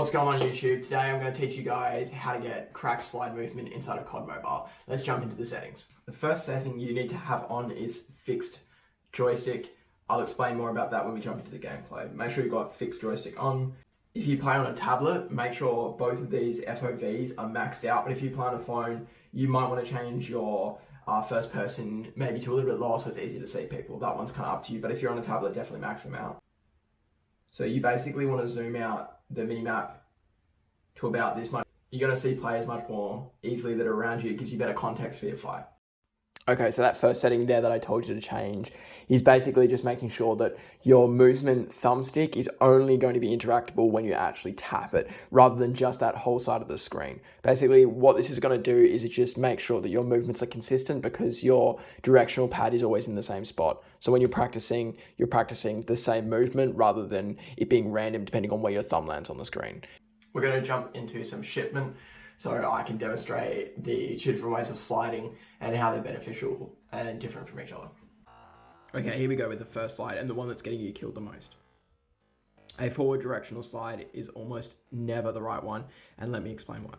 What's going on YouTube? Today I'm going to teach you guys how to get cracked slide movement inside of COD Mobile. Let's jump into the settings. The first setting you need to have on is fixed joystick. I'll explain more about that when we jump into the gameplay. Make sure you've got fixed joystick on. If you play on a tablet, make sure both of these FOVs are maxed out. But if you play on a phone, you might want to change your first person maybe to a little bit lower so it's easy to see people. That one's kind of up to you. But if you're on a tablet, definitely max them out. So you basically want to zoom out the minimap to about this much. You're going to see players much more easily that are around you. It gives you better context for your fight. Okay, so that first setting there that I told you to change is basically just making sure that your movement thumbstick is only going to be interactable when you actually tap it, rather than just that whole side of the screen. Basically, what this is going to do is it just make sure that your movements are consistent because your directional pad is always in the same spot. So when you're practicing the same movement rather than it being random depending on where your thumb lands on the screen. We're going to jump into some shipment so I can demonstrate the two different ways of sliding and how they're beneficial and different from each other. Okay, here we go with the first slide and the one that's getting you killed the most. A forward directional slide is almost never the right one, and let me explain why.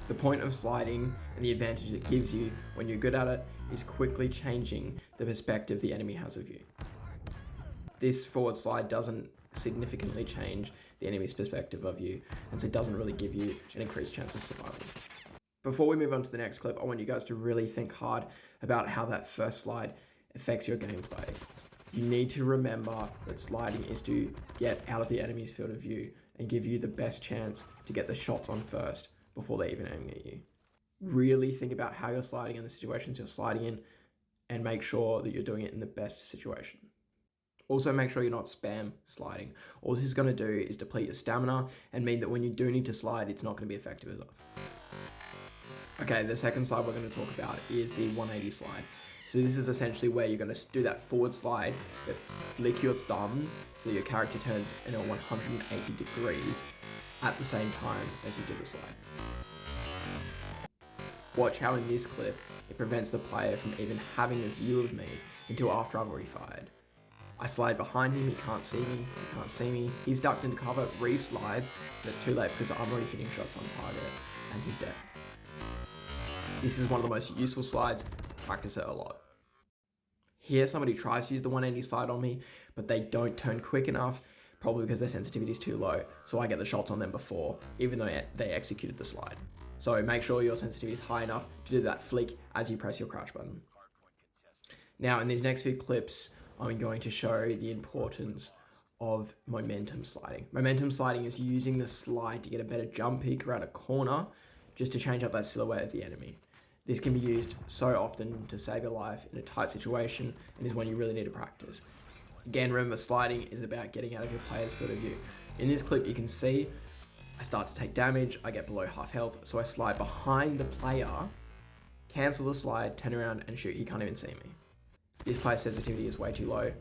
The point of sliding and the advantage it gives you when you're good at it is quickly changing the perspective the enemy has of you. This forward slide doesn't significantly change the enemy's perspective of you, and so it doesn't really give you an increased chance of surviving. Before we move on to the next clip, I want you guys to really think hard about how that first slide affects your gameplay. You need to remember that sliding is to get out of the enemy's field of view and give you the best chance to get the shots on first before they're even aiming at you. Really think about how you're sliding and the situations you're sliding in, and make sure that you're doing it in the best situation. Also, make sure you're not spam sliding. All this is going to do is deplete your stamina and mean that when you do need to slide, it's not going to be effective enough. Okay, the second slide we're going to talk about is the 180 slide. So this is essentially where you're going to do that forward slide, but flick your thumb so that your character turns in a 180 degrees at the same time as you do the slide. Watch how in this clip, it prevents the player from even having a view of me until after I've already fired. I slide behind him, he can't see me, he's ducked into cover, re-slides, but it's too late because I'm already hitting shots on target, and he's dead. This is one of the most useful slides, practice it a lot. Here somebody tries to use the 180 slide on me, but they don't turn quick enough, probably because their sensitivity is too low, so I get the shots on them before, even though they executed the slide. So make sure your sensitivity is high enough to do that flick as you press your crouch button. Now in these next few clips, I'm going to show the importance of momentum sliding. Momentum sliding is using the slide to get a better jump peak around a corner just to change up that silhouette of the enemy. This can be used so often to save your life in a tight situation and is when you really need to practice. Again, remember, sliding is about getting out of your player's field of view. In this clip, you can see I start to take damage, I get below half health, so I slide behind the player, cancel the slide, turn around and shoot. He can't even see me. This player's sensitivity is way too low.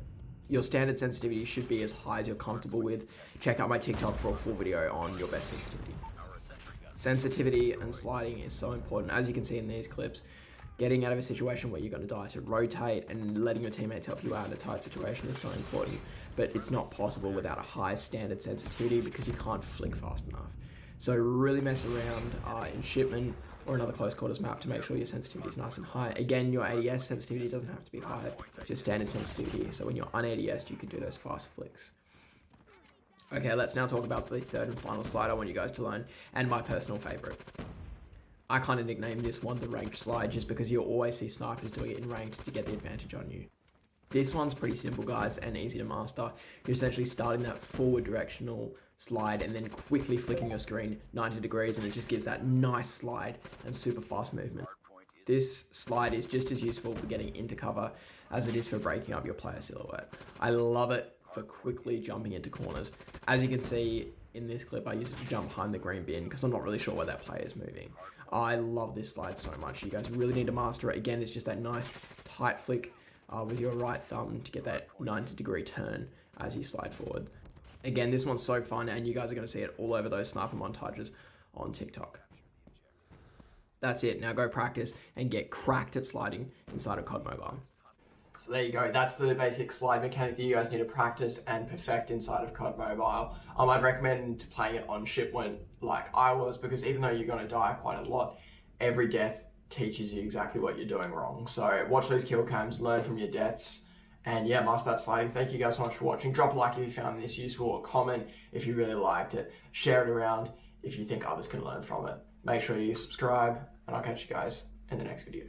Your standard sensitivity should be as high as you're comfortable with. Check out my TikTok for a full video on your best sensitivity. Sensitivity and sliding is so important. As you can see in these clips, getting out of a situation where you're going to die to rotate and letting your teammates help you out in a tight situation is so important. But it's not possible without a high standard sensitivity because you can't flick fast enough. So really mess around in shipment or another close quarters map to make sure your sensitivity is nice and high. Again, your ADS sensitivity doesn't have to be high, it's your standard sensitivity. So when you're un-ADS'd, you can do those fast flicks. Okay, let's now talk about the third and final slide I want you guys to learn, and my personal favorite. I kind of nicknamed this one the ranked slide just because you'll always see snipers doing it in ranked to get the advantage on you. This one's pretty simple, guys, and easy to master. You're essentially starting that forward directional slide and then quickly flicking your screen 90 degrees, and it just gives that nice slide and super fast movement. This slide is just as useful for getting into cover as it is for breaking up your player silhouette. I love it for quickly jumping into corners. As you can see in this clip, I use it to jump behind the green bin because I'm not really sure where that player is moving. I love this slide so much. You guys really need to master it. Again, it's just that nice tight flick with your right thumb to get that 90-degree turn as you slide forward. Again, this one's so fun, and you guys are going to see it all over those sniper montages on TikTok. That's it. Now go practice and get cracked at sliding inside of COD Mobile. So there you go, that's the basic slide mechanic that you guys need to practice and perfect inside of COD Mobile. I'd recommend playing it on shipment like I was, because even though you're going to die quite a lot, every death teaches you exactly what you're doing wrong. So watch those kill cams, learn from your deaths, and yeah, master that sliding. Thank you guys so much for watching. Drop a like if you found this useful, or comment if you really liked it. Share it around if you think others can learn from it. Make sure you subscribe, and I'll catch you guys in the next video.